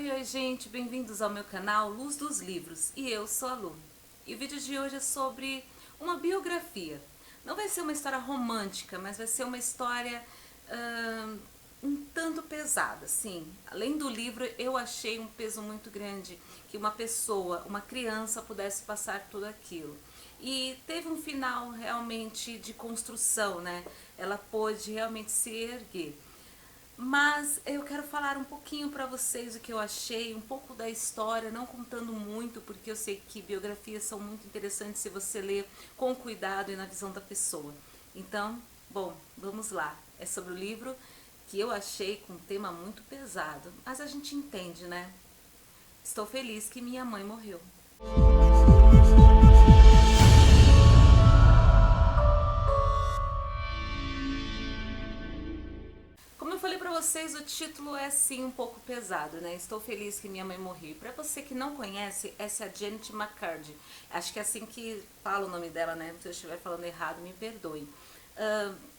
Oi, gente, bem-vindos ao meu canal Luz dos Livros, e eu sou a Lu. E o vídeo de hoje é sobre uma biografia. Não vai ser uma história romântica, mas vai ser uma história um tanto pesada, sim. Além do livro, eu achei um peso muito grande que uma pessoa, uma criança, pudesse passar tudo aquilo. E teve um final realmente de construção, né? Ela pôde realmente se erguer. Mas eu quero falar um pouquinho para vocês o que eu achei, um pouco da história, não contando muito, porque eu sei que biografias são muito interessantes se você ler com cuidado e na visão da pessoa. Então, bom, vamos lá. É sobre o livro que eu achei com um tema muito pesado, mas a gente entende, né? Estou feliz que minha mãe morreu. Como eu falei pra vocês, o título é sim um pouco pesado, né? Estou feliz que minha mãe morreu. Pra você que não conhece, essa é a Janet McCurdy. Acho que é assim que fala o nome dela, né? Se eu estiver falando errado, me perdoem.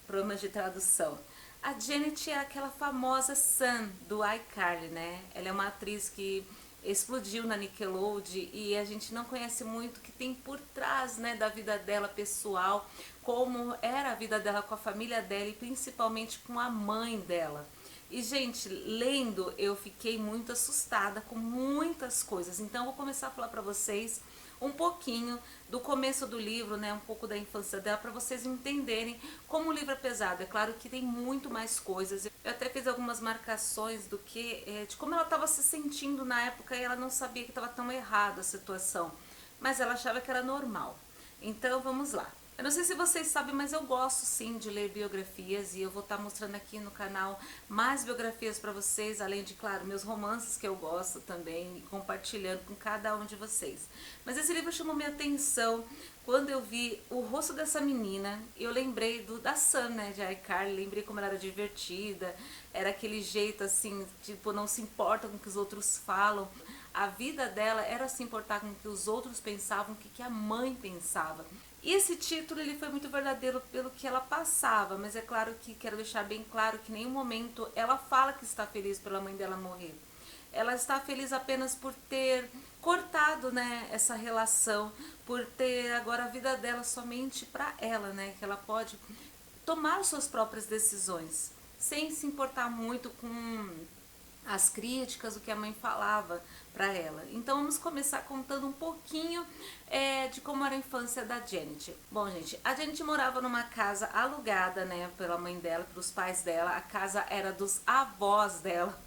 Problemas de tradução. A Janet é aquela famosa Sam do iCarly, né? Ela é uma atriz que explodiu na Nickelodeon e a gente não conhece muito o que tem por trás, né, da vida dela pessoal, como era a vida dela com a família dela e principalmente com a mãe dela. E, gente, lendo, eu fiquei muito assustada com muitas coisas. Então, eu vou começar a falar para vocês um pouquinho do começo do livro, né, um pouco da infância dela, para vocês entenderem como o livro é pesado. É claro que tem muito mais coisas. Eu até fiz algumas marcações do que, de como ela estava se sentindo na época e ela não sabia que estava tão errada a situação, mas ela achava que era normal. Então, vamos lá. Eu não sei se vocês sabem, mas eu gosto sim de ler biografias e eu vou estar mostrando aqui no canal mais biografias para vocês, além de, claro, meus romances que eu gosto também e compartilhando com cada um de vocês. Mas esse livro chamou minha atenção quando eu vi o rosto dessa menina. Eu lembrei da Sam, né, de iCarly, lembrei como ela era divertida, era aquele jeito assim, tipo, não se importa com o que os outros falam. A vida dela era se importar com o que os outros pensavam, o que a mãe pensava. E esse título ele foi muito verdadeiro pelo que ela passava, mas é claro que quero deixar bem claro que em nenhum momento ela fala que está feliz pela mãe dela morrer. Ela está feliz apenas por ter cortado, né, essa relação, por ter agora a vida dela somente para ela, né, que ela pode tomar suas próprias decisões, sem se importar muito com as críticas, o que a mãe falava para ela. Então vamos começar contando um pouquinho de como era a infância da Janet. Bom, gente, a Janet morava numa casa alugada, né, pela mãe dela, pelos pais dela. A casa era dos avós dela.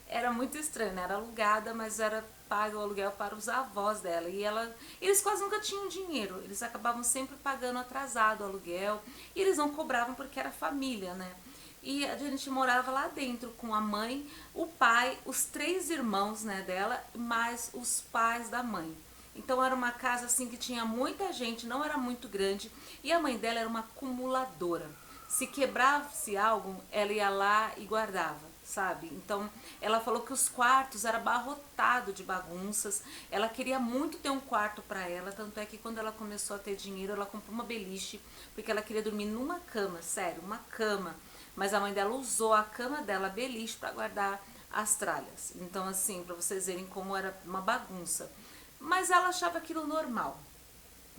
Era muito estranho, né? Era alugada, mas era pago o aluguel para os avós dela. Eles quase nunca tinham dinheiro. Eles acabavam sempre pagando atrasado o aluguel. E eles não cobravam porque era família, né? E a gente morava lá dentro com a mãe, o pai, os três irmãos, né, dela, mais os pais da mãe. Então era uma casa assim que tinha muita gente, não era muito grande, e a mãe dela era uma acumuladora. Se quebrasse algo, ela ia lá e guardava, sabe? Então ela falou que os quartos era abarrotado de bagunças. Ela queria muito ter um quarto para ela, tanto é que quando ela começou a ter dinheiro, ela comprou uma beliche, porque ela queria dormir numa cama, sério, uma cama. Mas a mãe dela usou a cama dela, a beliche, para guardar as tralhas. Então, assim, para vocês verem como era uma bagunça. Mas ela achava aquilo normal,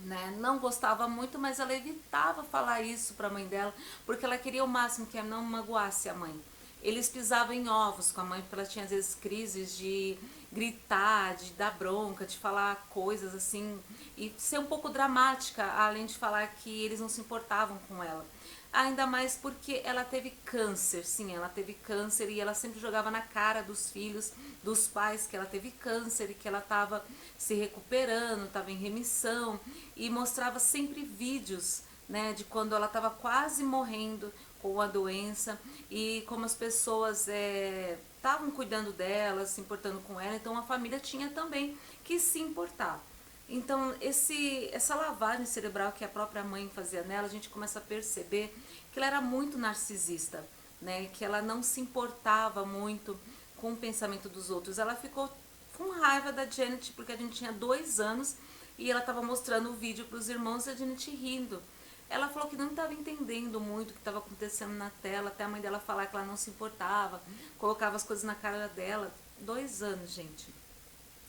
né? Não gostava muito, mas ela evitava falar isso para a mãe dela, porque ela queria o máximo que não magoasse a mãe. Eles pisavam em ovos com a mãe, porque ela tinha às vezes crises de gritar, de dar bronca, de falar coisas assim, e ser um pouco dramática, além de falar que eles não se importavam com ela. Ainda mais porque ela teve câncer, sim, ela teve câncer e ela sempre jogava na cara dos filhos, dos pais, que ela teve câncer e que ela estava se recuperando, estava em remissão, e mostrava sempre vídeos, né, de quando ela estava quase morrendo com a doença e como as pessoas estavam cuidando dela, se importando com ela. Então a família tinha também que se importar. Então, essa lavagem cerebral que a própria mãe fazia nela, a gente começa a perceber que ela era muito narcisista, né? Que ela não se importava muito com o pensamento dos outros. Ela ficou com raiva da Janet, porque a gente tinha 2 anos e ela estava mostrando o vídeo para os irmãos e a Janet rindo. Ela falou que não estava entendendo muito o que estava acontecendo na tela, até a mãe dela falar que ela não se importava, colocava as coisas na cara dela. 2 anos, gente.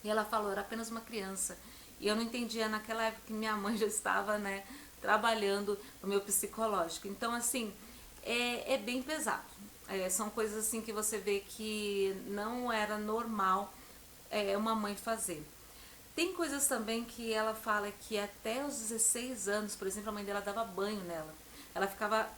E ela falou, era apenas uma criança. E eu não entendia naquela época que minha mãe já estava, né, trabalhando no meu psicológico. Então, assim, é bem pesado. São coisas assim que você vê que não era normal uma mãe fazer. Tem coisas também que ela fala que até os 16 anos, por exemplo, a mãe dela dava banho nela. Ela ficava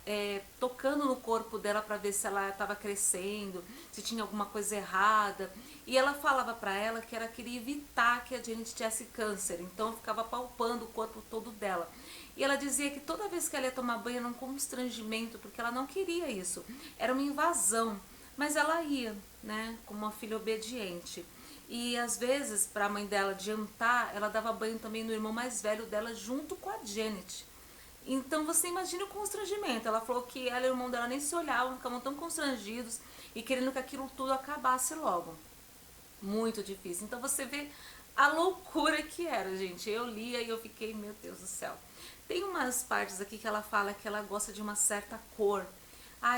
tocando no corpo dela para ver se ela estava crescendo, se tinha alguma coisa errada. E ela falava para ela que ela queria evitar que a Janet tivesse câncer. Então ficava palpando o corpo todo dela. E ela dizia que toda vez que ela ia tomar banho era um constrangimento, porque ela não queria isso. Era uma invasão. Mas ela ia, né, como uma filha obediente. E às vezes, para a mãe dela adiantar, ela dava banho também no irmão mais velho dela junto com a Janet. Então você imagina o constrangimento. Ela falou que ela e o irmão dela nem se olhavam, ficavam tão constrangidos e querendo que aquilo tudo acabasse logo. Muito difícil. Então você vê a loucura que era, gente. Eu lia e eu fiquei, meu Deus do céu. Tem umas partes aqui que ela fala que ela gosta de uma certa cor.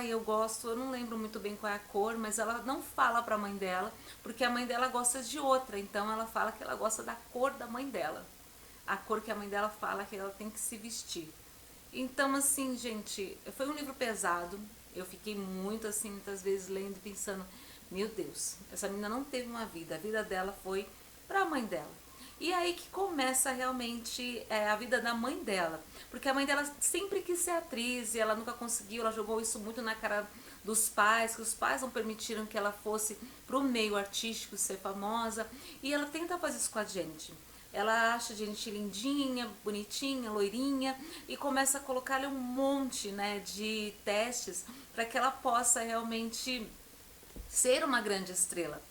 Eu gosto, eu não lembro muito bem qual é a cor, mas ela não fala pra mãe dela, porque a mãe dela gosta de outra, então ela fala que ela gosta da cor da mãe dela. A cor que a mãe dela fala que ela tem que se vestir. Então, assim, gente, foi um livro pesado. Eu fiquei muito, assim, muitas vezes lendo e pensando, meu Deus, essa menina não teve uma vida, a vida dela foi pra mãe dela. E aí que começa realmente a vida da mãe dela. Porque a mãe dela sempre quis ser atriz e ela nunca conseguiu, ela jogou isso muito na cara dos pais, que os pais não permitiram que ela fosse pro meio artístico ser famosa. E ela tenta fazer isso com a gente. Ela acha a gente lindinha, bonitinha, loirinha e começa a colocar-lhe um monte, né, de testes para que ela possa realmente ser uma grande estrela.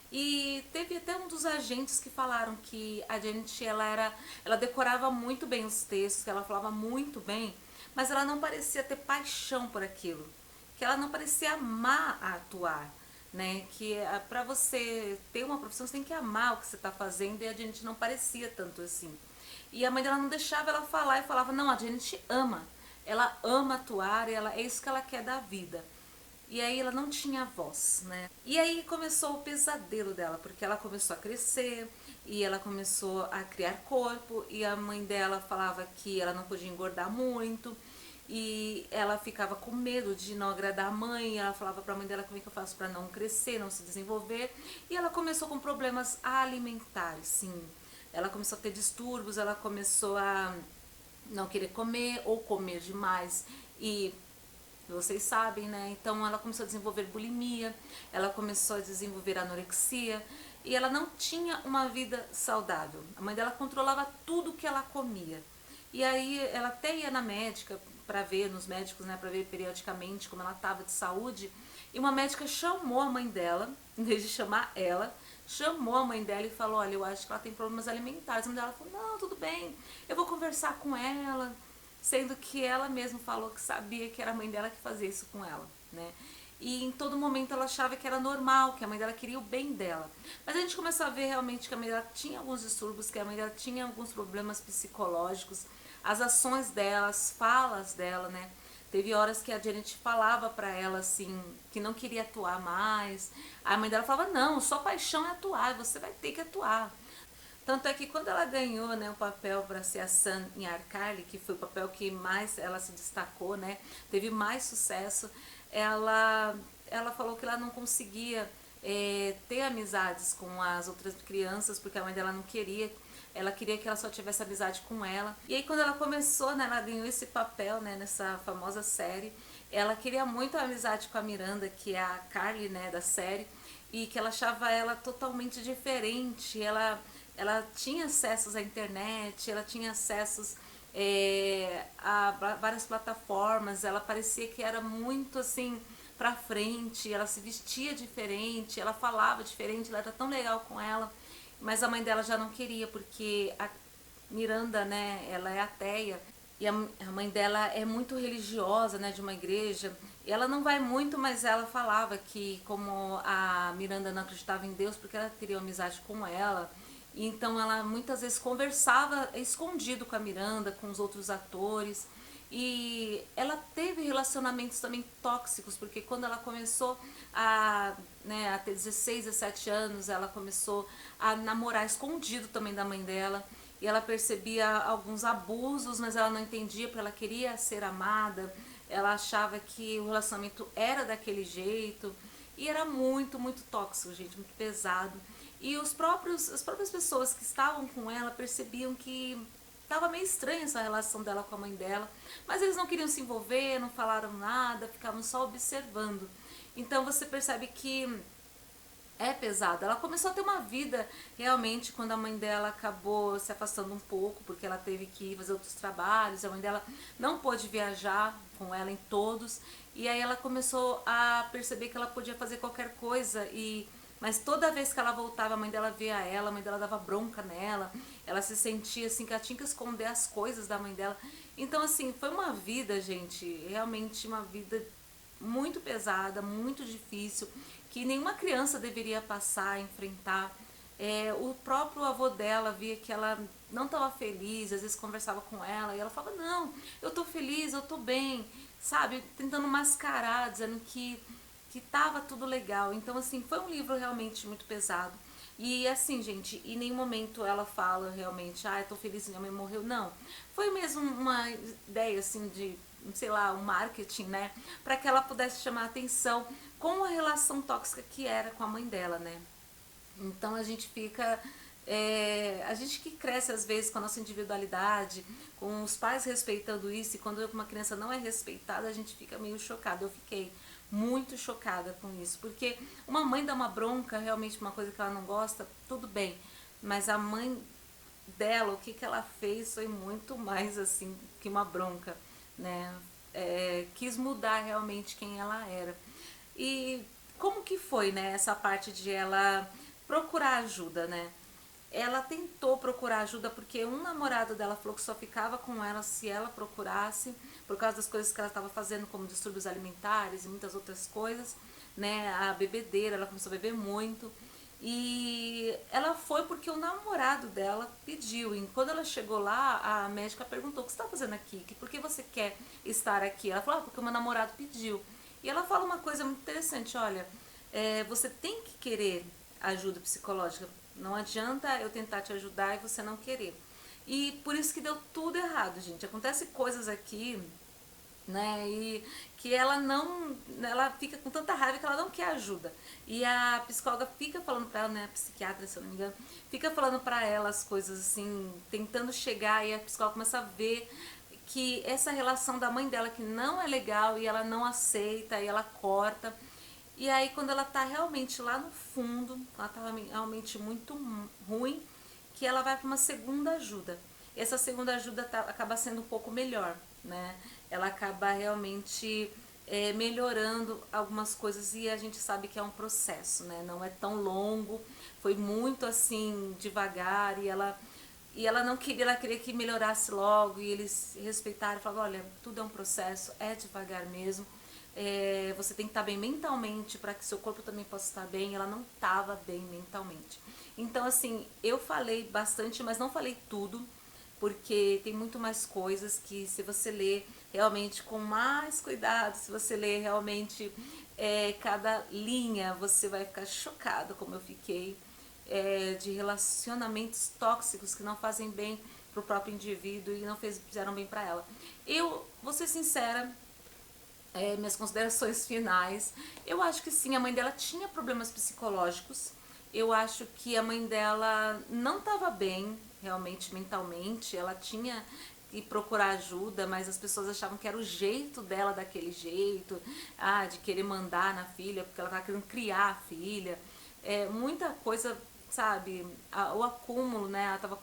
E teve até um dos agentes que falaram que a Janet ela decorava muito bem os textos, que ela falava muito bem, mas ela não parecia ter paixão por aquilo, que ela não parecia amar a atuar, né? Que para você ter uma profissão você tem que amar o que você está fazendo e a Janet não parecia tanto assim. E a mãe dela não deixava ela falar e falava, não, a Janet ama, ela ama atuar, é isso que ela quer da vida. E aí ela não tinha voz, né? E aí começou o pesadelo dela, porque ela começou a crescer e ela começou a criar corpo e a mãe dela falava que ela não podia engordar muito e ela ficava com medo de não agradar a mãe. Ela falava para a mãe dela como é que eu faço para não crescer, não se desenvolver. E ela começou com problemas alimentares, sim. Ela começou a ter distúrbios, ela começou a não querer comer ou comer demais e vocês sabem, né? Então ela começou a desenvolver bulimia, ela começou a desenvolver anorexia e ela não tinha uma vida saudável. A mãe dela controlava tudo que ela comia. E aí ela até ia na médica para ver, nos médicos, né, para ver periodicamente como ela estava de saúde. E uma médica chamou a mãe dela, em vez de chamar ela, chamou a mãe dela e falou, olha, eu acho que ela tem problemas alimentares. A mãe dela falou, não, tudo bem, eu vou conversar com ela, sendo que ela mesma falou que sabia que era a mãe dela que fazia isso com ela, né? E em todo momento ela achava que era normal, que a mãe dela queria o bem dela. Mas a gente começou a ver realmente que a mãe dela tinha alguns distúrbios, que a mãe dela tinha alguns problemas psicológicos, as ações dela, as falas dela, né? Teve horas que a Janet falava pra ela assim, que não queria atuar mais. A mãe dela falava, não, sua paixão é atuar, você vai ter que atuar. Tanto é que quando ela ganhou, né, o papel para ser a Sun em iCarly, que foi o papel que mais ela se destacou, né, teve mais sucesso, ela falou que ela não conseguia ter amizades com as outras crianças, porque a mãe dela não queria, ela queria que ela só tivesse amizade com ela. E aí quando ela começou, né, ela ganhou esse papel, né, nessa famosa série, ela queria muito a amizade com a Miranda, que é a Carly, né, da série, e que ela achava ela totalmente diferente. Ela tinha acessos à internet, ela tinha acessos a várias plataformas, ela parecia que era muito assim pra frente, ela se vestia diferente, ela falava diferente, ela era tão legal com ela, mas a mãe dela já não queria, porque a Miranda, né, ela é ateia, e a mãe dela é muito religiosa, né, de uma igreja, e ela não vai muito, mas ela falava que como a Miranda não acreditava em Deus, porque ela teria amizade com ela, então ela muitas vezes conversava escondido com a Miranda, com os outros atores. E ela teve relacionamentos também tóxicos, porque quando ela começou a, né, a ter 16, 17 anos, ela começou a namorar escondido também da mãe dela. E ela percebia alguns abusos, mas ela não entendia porque ela queria ser amada. Ela achava que o relacionamento era daquele jeito. E era muito, muito tóxico, gente, muito pesado. E as próprias pessoas que estavam com ela percebiam que estava meio estranha essa relação dela com a mãe dela, mas eles não queriam se envolver, não falaram nada, ficavam só observando. Então você percebe que é pesado. Ela começou a ter uma vida realmente quando a mãe dela acabou se afastando um pouco, porque ela teve que fazer outros trabalhos, a mãe dela não pôde viajar com ela em todos, e aí ela começou a perceber que ela podia fazer qualquer coisa e mas toda vez que ela voltava, a mãe dela via ela, a mãe dela dava bronca nela, ela se sentia assim que ela tinha que esconder as coisas da mãe dela. Então assim, foi uma vida, gente, realmente uma vida muito pesada, muito difícil, que nenhuma criança deveria passar, enfrentar. O próprio avô dela via que ela não estava feliz, às vezes conversava com ela e ela falava, não, eu tô feliz, eu tô bem, sabe? Tentando mascarar, dizendo que tava tudo legal. Então, assim, foi um livro realmente muito pesado. E assim, gente, em nenhum momento ela fala realmente, ah, eu tô feliz que minha mãe morreu. Não. Foi mesmo uma ideia, assim, de, sei lá, um marketing, né? Pra que ela pudesse chamar a atenção com a relação tóxica que era com a mãe dela, né? Então a gente fica. A gente que cresce às vezes com a nossa individualidade, com os pais respeitando isso, e quando uma criança não é respeitada, a gente fica meio chocada. Eu fiquei muito chocada com isso, porque uma mãe dá uma bronca, realmente uma coisa que ela não gosta, tudo bem, mas a mãe dela, o que, que ela fez foi muito mais assim que uma bronca, né? Quis mudar realmente quem ela era. E como que foi, né, essa parte de ela procurar ajuda, né? Ela tentou procurar ajuda porque um namorado dela falou que só ficava com ela se ela procurasse, por causa das coisas que ela estava fazendo, como distúrbios alimentares e muitas outras coisas, né? A bebedeira, ela começou a beber muito. E ela foi porque o namorado dela pediu. E quando ela chegou lá, a médica perguntou: o que você está fazendo aqui? Por que você quer estar aqui? Ela falou: porque o meu namorado pediu. E ela fala uma coisa muito interessante: olha, você tem que querer ajuda psicológica. Não adianta eu tentar te ajudar e você não querer. E por isso que deu tudo errado, gente. Acontece coisas aqui, né? E que ela não, ela fica com tanta raiva que ela não quer ajuda. E a psicóloga fica falando pra ela, né, a psiquiatra, se eu não me engano, fica falando pra ela as coisas assim, tentando chegar, e a psicóloga começa a ver que essa relação da mãe dela que não é legal e ela não aceita e ela corta. E aí quando ela tá realmente lá no fundo, ela tá realmente muito ruim, que ela vai para uma segunda ajuda. Essa segunda ajuda acaba sendo um pouco melhor, né? Ela acaba realmente melhorando algumas coisas e a gente sabe que é um processo, né? Não é tão longo, foi muito assim devagar e ela não queria, ela queria que melhorasse logo e eles respeitaram, falaram, olha, tudo é um processo, é devagar mesmo. Você tem que estar bem mentalmente para que seu corpo também possa estar bem. Ela não estava bem mentalmente. Então, assim, eu falei bastante, mas não falei tudo, porque tem muito mais coisas que se você ler realmente com mais cuidado, se você ler realmente cada linha, você vai ficar chocado como eu fiquei, de relacionamentos tóxicos que não fazem bem pro próprio indivíduo e não fizeram bem para ela. Eu vou ser sincera, minhas considerações finais. Eu acho que sim, a mãe dela tinha problemas psicológicos. Eu acho que a mãe dela não estava bem, realmente, mentalmente. Ela tinha que procurar ajuda, mas as pessoas achavam que era o jeito dela daquele jeito, de querer mandar na filha, porque ela estava querendo criar a filha. Muita coisa, sabe, o acúmulo, né? Ela estava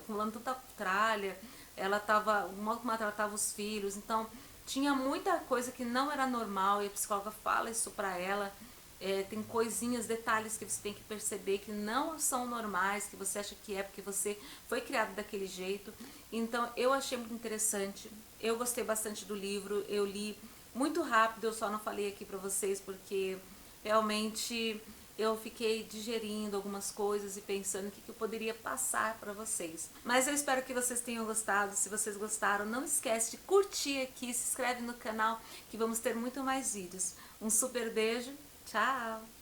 acumulando tanta tralha, ela estava, o modo como ela tratava os filhos, então tinha muita coisa que não era normal e a psicóloga fala isso pra ela. Tem coisinhas, detalhes que você tem que perceber que não são normais, que você acha que é porque você foi criado daquele jeito. Então eu achei muito interessante, eu gostei bastante do livro, eu li muito rápido, eu só não falei aqui pra vocês porque realmente eu fiquei digerindo algumas coisas e pensando o que eu poderia passar para vocês. Mas eu espero que vocês tenham gostado. Se vocês gostaram, não esquece de curtir aqui, se inscreve no canal que vamos ter muito mais vídeos. Um super beijo, tchau!